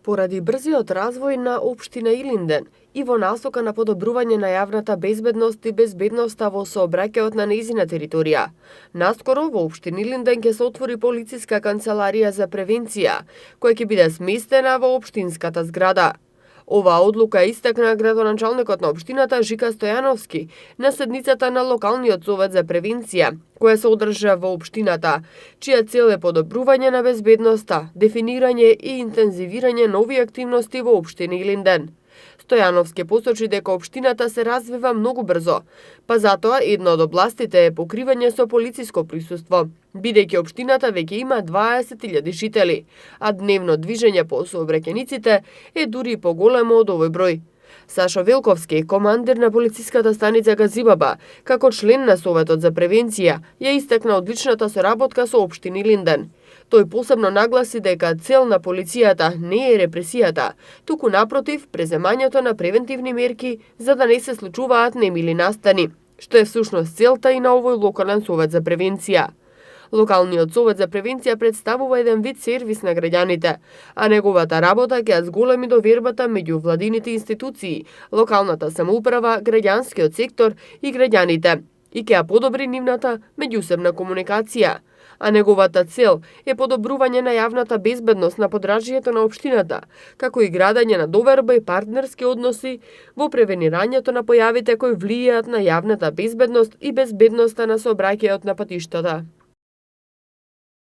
Поради брзиот развој на општина Илинден и во насока на подобрување на јавната безбедност и безбедноста во сообраќајот на нејзина територија, наскоро во општина Илинден ќе се отвори полициска канцеларија за превенција, која ќе биде сместена во општинската зграда. Оваа одлука истакна градоначалникот на општината Жика Стојановски на седницата на локалниот совет за превенција, која се одржа во општината, чија цел е подобрување на безбедноста, дефинирање и интензивирање нови активности во општина Илинден. Стојановски посочи дека општината се развива многу брзо, па затоа една од областите е покривање со полициско присуство, бидејќи општината веќе има 20.000 жители, а дневно движење по сообраќајниците е дури поголемо од овој број. Сашо Велковски, командир на полициската станица Газибаба, како член на Советот за превенција, ја истакна одличната соработка со општина Илинден. Тој посебно нагласи дека цел на полицијата не е репресијата, туку напротив преземањето на превентивни мерки за да не се случуваат немили настани, што е всушност целта и на овој локален совет за превенција. Локалниот совет за превенција представува еден вид сервис на граѓаните, а неговата работа ќе ја зголеми довербата меѓу владините институции, локалната самоуправа, граѓанскиот сектор и граѓаните и ќе ја подобри нивната меѓусебна комуникација. А неговата цел е подобрување на јавната безбедност на подрачјето на општината, како и градење на доверба и партнерски односи во превенирањето на појавите кои влијаат на јавната безбедност и безбедноста на сообраќајот на патиштата.